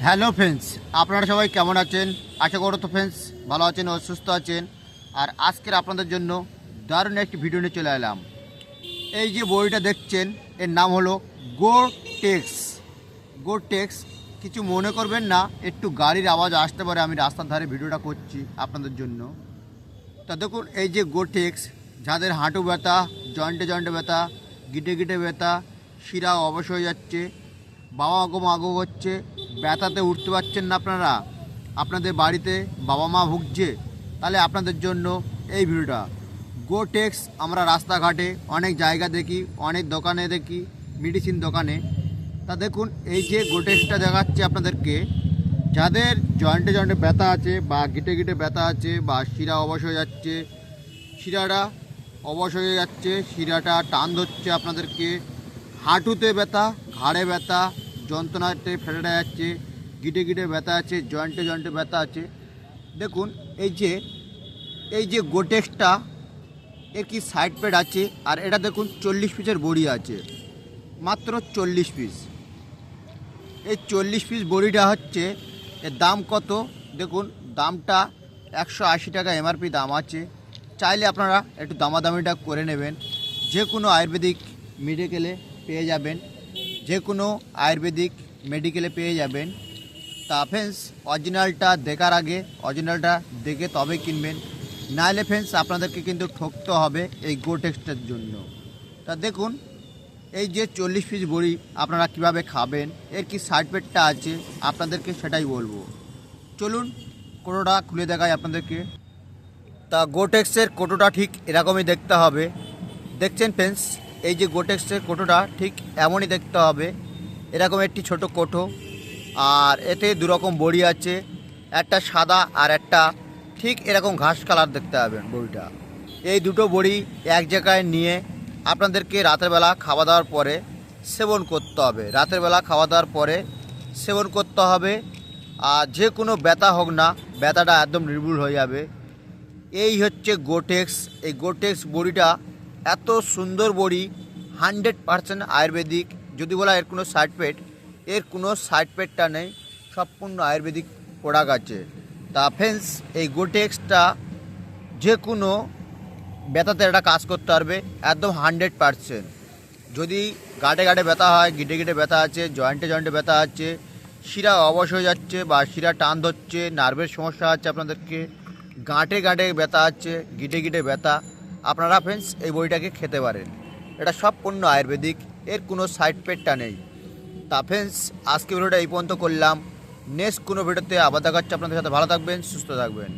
Hello friends, আপনারা সবাই কেমন আছেন? আশা করো তো ফ্রেন্ডস ভালো আছেন ও সুস্থ আছেন। আর আজকের আপনাদের জন্য দারুণ একটি ভিডিও নিয়ে চলে এলাম। এই যে বইটা দেখছেন এর নাম হলো গোটেক্স। গোটেক্স, কিছু মনে করবেন না, একটু গাড়ির আওয়াজ আসতে পারে, আমি রাস্তার ধারে ভিডিওটা করছি আপনাদের জন্য। তা দেখুন, এই যে গোটেক্স, যাদের হাঁটু ব্যথা, জয়েন্টে জয়েন্টে ব্যথা, গিটে গিটে ব্যথা, শিরা অবশ হয়ে যাচ্ছে, বাবা মাগো হচ্ছে, ব্যথাতে উঠতে পারছেন না আপনারা, আপনাদের বাড়িতে বাবা মা ভুগছে, তাহলে আপনাদের জন্য এই ভিডিওটা। গোটেক্স আমরা রাস্তাঘাটে অনেক জায়গা দেখি, অনেক দোকানে দেখি, মেডিসিন দোকানে। তা দেখুন, এই যে গোটেক্সটা দেখাচ্ছে আপনাদেরকে, যাদের জয়েন্টে জয়েন্টে ব্যথা আছে বা গিটে গিটে ব্যথা আছে বা শিরা অবশ হয়ে যাচ্ছে, শিরাটা অবশ হয়ে যাচ্ছে, শিরাটা টান ধরছে আপনাদেরকে, হাঁটুতে ব্যথা, ঘাড়ে ব্যথা, যন্ত্রণাতে ফেটে যাচ্ছে, গিটে গিটে ব্যথা আছে, জয়েন্টে জয়েন্টে ব্যথা আছে। দেখুন, এই যে গোটেক্সটা, এর কি সাইড প্যাড আছে, আর এটা দেখুন 40 পিসের বড়ি আছে, মাত্র 40 পিস। এই 40 পিস বড়িটা হচ্ছে, এর দাম কত দেখুন, দামটা 180 টাকা এমআরপি দাম আছে। চাইলে আপনারা একটু দামাদামিটা করে নেবেন। যে কোনো আয়ুর্বেদিক মেডিকেলে পেয়ে যাবেন, যে কোনো আয়ুর্বেদিক মেডিকেলে পেয়ে যাবেন। তা ফ্রেন্ডস, অরিজিনালটা দেখার আগে অরিজিনালটা দেখে তবে কিনবেন, নাহলে ফ্রেন্ডস আপনাদেরকে কিন্তু ঠকতে হবে এই গোটেক্সটার জন্য। তা দেখুন, এই যে 40 পিস বড়ি আপনারা কিভাবে খাবেন, এর কি সাইড পেটটা আছে আপনাদেরকে সেটাই বলবো। চলুন কোটোটা খুলে দেখাই আপনাদেরকে। তা গোটেক্সের কোটোটা ঠিক এরকমই দেখতে হবে। দেখছেন ফ্রেন্ডস, এই যে গোটেক্সের কোটোটা ঠিক এমনই দেখতে হবে, এরকম একটি ছোট কোটো। আর এতে দুরকম বড়ি আছে, একটা সাদা আর একটা ঠিক এরকম ঘাস কালার দেখতে পাবেন বড়িটা। এই দুটো বড়ি এক জায়গায় নিয়ে আপনাদেরকে রাতের বেলা খাওয়া দাওয়ার পরে সেবন করতে হবে। রাতের বেলা খাওয়া দাওয়ার পরে সেবন করতে হবে, আর যে কোনো ব্যথা হোক না, ব্যথাটা একদম নির্মূল হয়ে যাবে। এই হচ্ছে গোটেক্স। এই গোটেক্স বড়িটা এত সুন্দর বড়ি, 100% আয়ুর্বেদিক। যদি বলা এর কোনো সাইড পেট, এর কোনো সাইড পেটটা নেই, সম্পূর্ণ আয়ুর্বেদিক প্রোডাক্ট আছে। তা ফ্রেন্ডস, এই গোটেক্সটা যে কোনো ব্যথাতে এটা কাজ করতে পারবে একদম 100%। যদি গাঁটে গাঁটে ব্যথা হয়, গিটে গিটে ব্যথা আছে, জয়েন্টে জয়েন্টে ব্যথা আছে, শিরা অবশ হয়ে যাচ্ছে বা শিরা টান ধরছে, নার্ভের সমস্যা আছে আপনাদেরকে, গাঁটে গাঁটে ব্যথা আছে, গিটে গিটে ব্যথা, আপনারা ফ্রেন্ডস এই বইটাকে খেতে পারেন। এটা সম্পূর্ণ আয়ুর্বেদিক, এর কোনো সাইড পেটটা নেই। তা ফ্রেন্ডস, আজকে ভিডিওটা এই পর্যন্ত করলাম। নেক্সট কোনো ভিডিওতে আবার দেখা হচ্ছে আপনাদের সাথে। ভালো থাকবেন, সুস্থ থাকবেন।